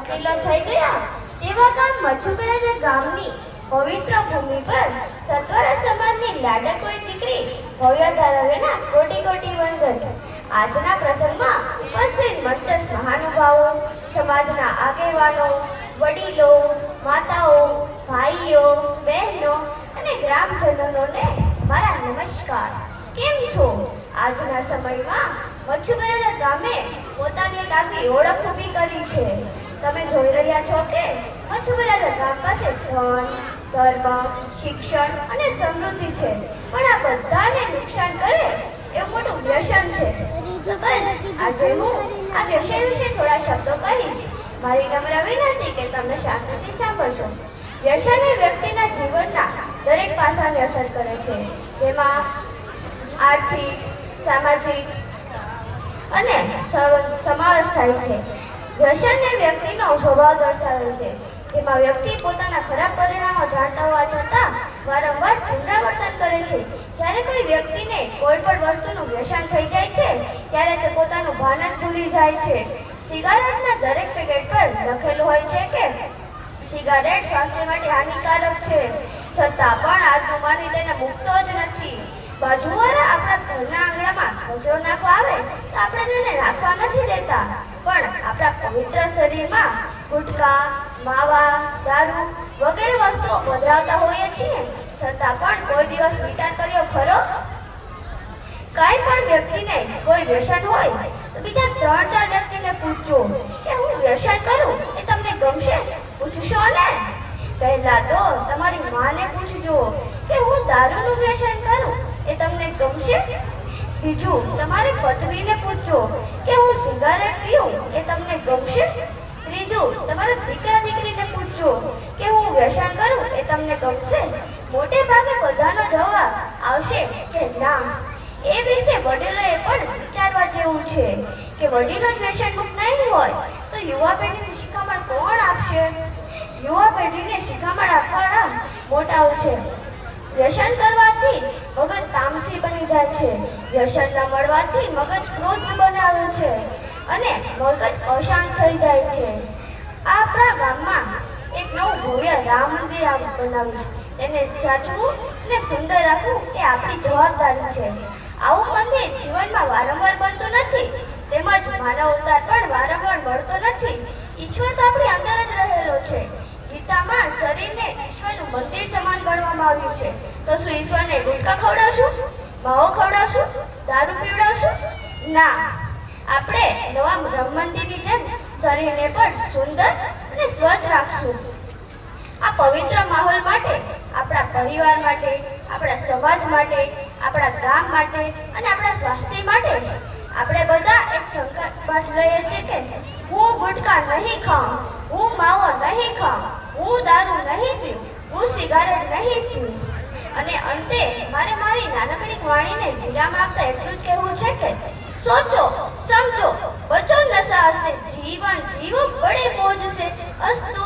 વકીલો થઈ ગયા તેવા ગામ મચ્છુબેરાજા ગામની પવિત્ર ભૂમિ પર સત્વર સમાજની લાડકવાળી દીકરી ભવ્ય ધારાવેના કોટી કોટી વંદન. આજના પ્રસંગમાં ઉપસ્થિત મંચસ્થ મહાનુભાવો, સમાજના આગેવાનો, વડીલો, માતાઓ, ભાઈઓ, બહેનો અને ગ્રામજનોને મારા નમસ્કાર. કેમ છો? આજના સમયમાં મચ્છુબેરાજા ગામે પોતાની એક આગવી ઓળખ ઊભી કરી છે. તમે જોઈ રહ્યા છો કે મચ્છુબેરાજા ગામ પાસે ધન, ધર્મ, શિક્ષણ અને સમૃદ્ધિ છે, પણ આ બધાને નુકસાન કરે એવું મોટું વ્યસન છે. આજે હું આ વ્યસન વિશે થોડા શબ્દો કહીશ. મારી નમ્ર વિનંતી કે તમને શાંતિથી સાંભળજો. વ્યસન એ વ્યક્તિના જીવનના દરેક પાસાને અસર કરે છે, જેમાં આર્થિક, સામાજિક અને સમાવેશ થાય છે. વ્યસન એ વ્યક્તિનો સ્વભાવ દર્શાવે છે, જેમાં વ્યક્તિ પોતાના ખરાબ પરિણામો જાણતા હોવા છતાં વારંવાર પુનરાવર્તન કરે છે. જ્યારે કોઈ વ્યક્તિને કોઈ પણ વસ્તુનું વ્યસન થઈ જાય છે ત્યારે તે પોતાનું ભાન જ ભૂલી જાય છે. સિગારેટના દરેક પેકેટ પર લખેલું હોય છે કે સિગારેટ સ્વાસ્થ્ય માટે હાનિકારક છે, છતાં પણ આજનું માનવી તેને મૂકતો જ નથી. બાજુવાળા આપણા ઘરના આંગણામાં કચરો નાખવા આવે તો આપણે તેને નાખવા નથી દેતા, પણ આપણા પવિત્ર શરીરમાં ગુટકા, માવા, દારૂ વગેરે વસ્તુઓ પધરાવતા હોઈએ છીએ, છતાં પણ કોઈ દિવસ વિચાર કર્યો ખરો? કાંઈ પણ વ્યક્તિને કોઈ વ્યસન હોય તો બીજા 3-4 વ્યક્તિને પૂછજો કે હું વ્યસન કરું એ તમને ગમશે? પૂછશો ને? પહેલા તો તમારી માને પૂછજો કે હું દારૂનું વ્યસન કરું એ તમને ગમશે? બીજું તમારી પત્નીને પૂછજો કે હું સિગારેટ પીઉં એ તમને ગમશે? ત્રીજું તમારા દીકરા દીકરીને પૂછજો કે હું વ્યસન કરું એ તમને ગમશે? મોટે ભાગે બધાનો જવાબ આવશે કે ના. એ વિશે વડીલોએ પણ વિચારવા જેવું છે કે વડીલો જ વ્યસન મુક્ત નહીં હોય તો યુવા પેઢીને શિખામણ કોણ આપશે? યુવા પેઢીને શિખામણ આપવાના મોટાઓ છે. વ્યસન કરવાથી મગજ તામસી બની જાય છે, વ્યસન ન મળવાથી મગજ ક્રોધ બનાવે છે અને મગજ અશાંત થઈ જાય છે. આપણા ગામમાં એક નવું ભવ્ય રામ મંદિર બનાવ્યું છે. તેને સાચવું અને સુંદર રાખવું એ આપણી જવાબદારી છે. આવું મંદિર જીવનમાં વારંવાર બનતું નથી, તેમજ માનવ અવતાર પણ વારંવાર મળતો નથી. ઈશ્વર તો આપણી અંદર જ રહેલો છે. ગીતામાં શરીરને ઈશ્વરનું મંદિર સમાન ગણવામાં આવ્યું છે. તો શું ઈશ્વરને ગુટકા ખવડાવશું, માવો ખવડાવશું, દારૂ પીવડાવશું? ના. આપણે નવા રામ મંદિરની જેમ શરીરને પણ સુંદર અને સ્વચ્છ રાખશું. આ પવિત્ર માહોલ માટે, આપણા પરિવાર માટે, આપણા સમાજ માટે, આપણા ગામ માટે અને આપણા સ્વાસ્થ્ય માટે આપણે બધા એક સંકલ્પ લઈએ છીએ કે હું ગુટકા નહીં ખાઉં, હું માવો નહીં ખાઉં, હું દારૂ નહીં પીઉં, હું સિગારેટ નહીં પીઉં. અને અંતે મારે મારી નાનકડી વાણીને વિરામ આપતા એટલું જ કહેવું છે કે सोचो, समझो, बचो नशा से, जीवन जीवो बड़े मौज से। अस्तु।